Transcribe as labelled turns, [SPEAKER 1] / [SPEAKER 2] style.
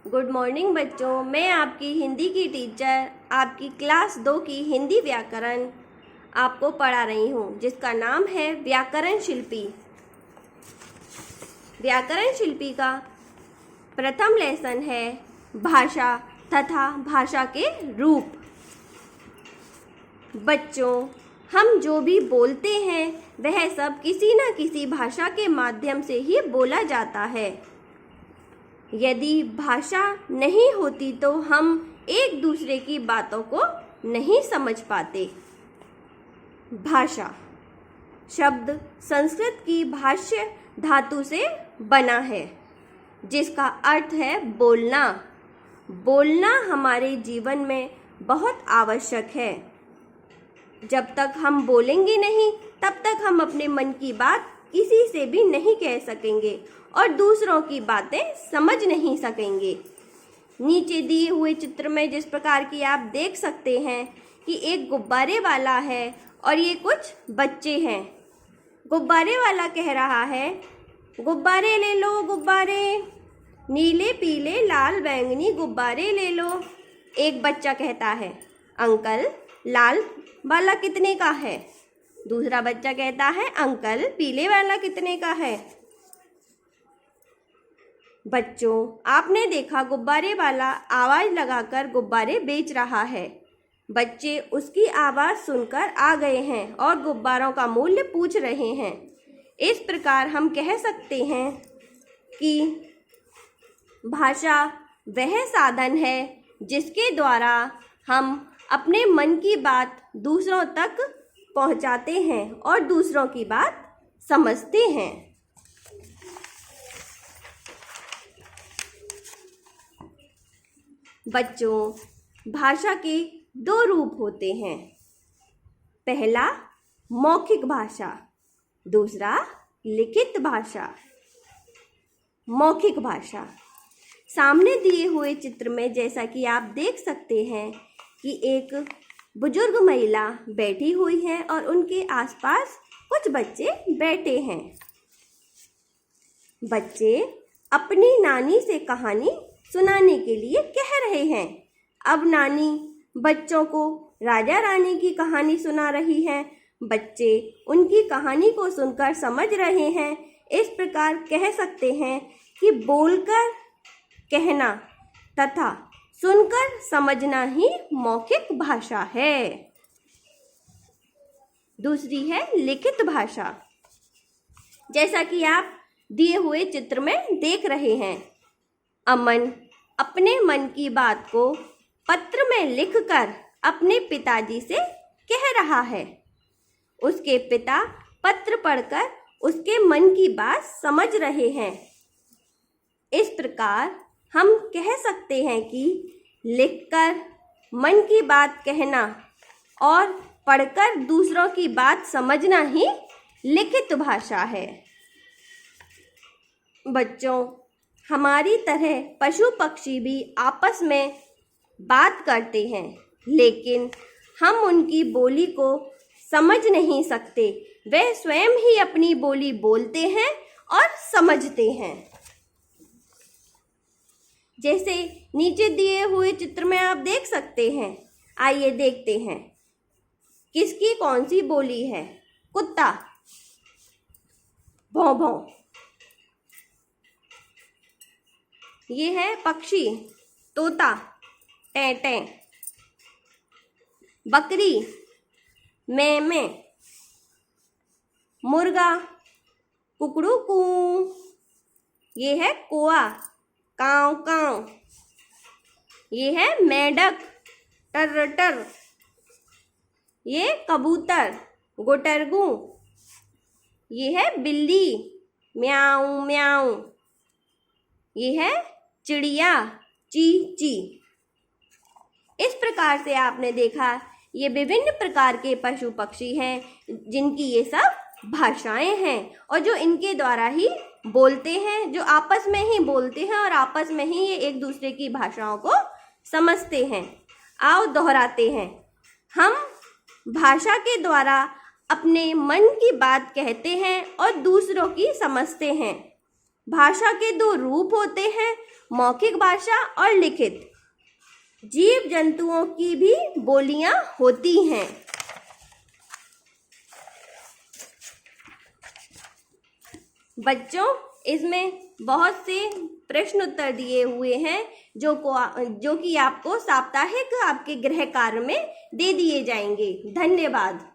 [SPEAKER 1] Good morning बच्चों, मैं आपकी हिंदी की टीचर आपकी क्लास 2 की हिंदी व्याकरण आपको पढ़ा रही हूँ, जिसका नाम है व्याकरण शिल्पी। व्याकरण शिल्पी का प्रथम लेसन है भाषा तथा भाषा के रूप। बच्चों, हम जो भी बोलते हैं वह सब किसी न किसी भाषा के माध्यम से ही बोला जाता है। यदि भाषा नहीं होती तो हम एक दूसरे की बातों को नहीं समझ पाते। भाषा शब्द संस्कृत की भाष्य धातु से बना है, जिसका अर्थ है बोलना। बोलना हमारे जीवन में बहुत आवश्यक है। जब तक हम बोलेंगे नहीं, तब तक हम अपने मन की बात किसी से भी नहीं कह सकेंगे और दूसरों की बातें समझ नहीं सकेंगे। नीचे दिए हुए चित्र में जिस प्रकार की आप देख सकते हैं कि एक गुब्बारे वाला है और ये कुछ बच्चे हैं। गुब्बारे वाला कह रहा है, गुब्बारे ले लो गुब्बारे, नीले पीले लाल बैंगनी गुब्बारे ले लो। एक बच्चा कहता है, अंकल लाल वाला कितने का है? दूसरा बच्चा कहता है, अंकल पीले वाला कितने का है? बच्चों, आपने देखा गुब्बारे वाला आवाज लगाकर गुब्बारे बेच रहा है। बच्चे उसकी आवाज सुनकर आ गए हैं और गुब्बारों का मूल्य पूछ रहे हैं। इस प्रकार हम कह सकते हैं कि भाषा वह साधन है जिसके द्वारा हम अपने मन की बात दूसरों तक पहुंचाते हैं और दूसरों की बात समझते हैं। बच्चों, भाषा के दो रूप होते हैं। पहला मौखिक भाषा, दूसरा लिखित भाषा। मौखिक भाषा सामने दिए हुए चित्र में जैसा कि आप देख सकते हैं कि एक बुजुर्ग महिला बैठी हुई है और उनके आसपास कुछ बच्चे बैठे हैं। बच्चे अपनी नानी से कहानी सुनाने के लिए कह रहे हैं। अब नानी बच्चों को राजा रानी की कहानी सुना रही है। बच्चे उनकी कहानी को सुनकर समझ रहे हैं। इस प्रकार कह सकते हैं कि बोलकर कहना तथा सुनकर समझना ही मौखिक भाषा है। दूसरी है लिखित भाषा। जैसा कि आप दिए हुए चित्र में देख रहे हैं, अमन अपने मन की बात को पत्र में लिखकर अपने पिताजी से कह रहा है। उसके पिता पत्र पढ़कर उसके मन की बात समझ रहे हैं। इस प्रकार हम कह सकते हैं कि लिखकर मन की बात कहना और पढ़कर दूसरों की बात समझना ही लिखित भाषा है। बच्चों, हमारी तरह पशु पक्षी भी आपस में बात करते हैं, लेकिन हम उनकी बोली को समझ नहीं सकते। वे स्वयं ही अपनी बोली बोलते हैं और समझते हैं। जैसे नीचे दिए हुए चित्र में आप देख सकते हैं। आइए देखते हैं किसकी कौन सी बोली है। कुत्ता भौं भौं, ये है पक्षी तोता टें टें, बकरी मैं मैं, मुर्गा कुकड़ू कू, ये है कोआ काव काव, ये है मेंढक टर टर, ये कबूतर गोटरगू, ये है बिल्ली म्याऊ म्याऊ, ये है चिड़िया ची ची। इस प्रकार से आपने देखा, ये विभिन्न प्रकार के पशु पक्षी हैं जिनकी ये सब भाषाएं हैं और जो इनके द्वारा ही बोलते हैं, जो आपस में ही बोलते हैं और आपस में ही ये एक दूसरे की भाषाओं को समझते हैं। आओ दोहराते हैं। हम भाषा के द्वारा अपने मन की बात कहते हैं और दूसरों की समझते हैं। भाषा के दो रूप होते हैं, मौखिक भाषा और लिखित। जीव जंतुओं की भी बोलियां होती हैं। बच्चों, इसमें बहुत से प्रश्न उत्तर दिए हुए हैं जो कि आपको साप्ताहिक आपके गृह कार्य में दे दिए जाएंगे। धन्यवाद।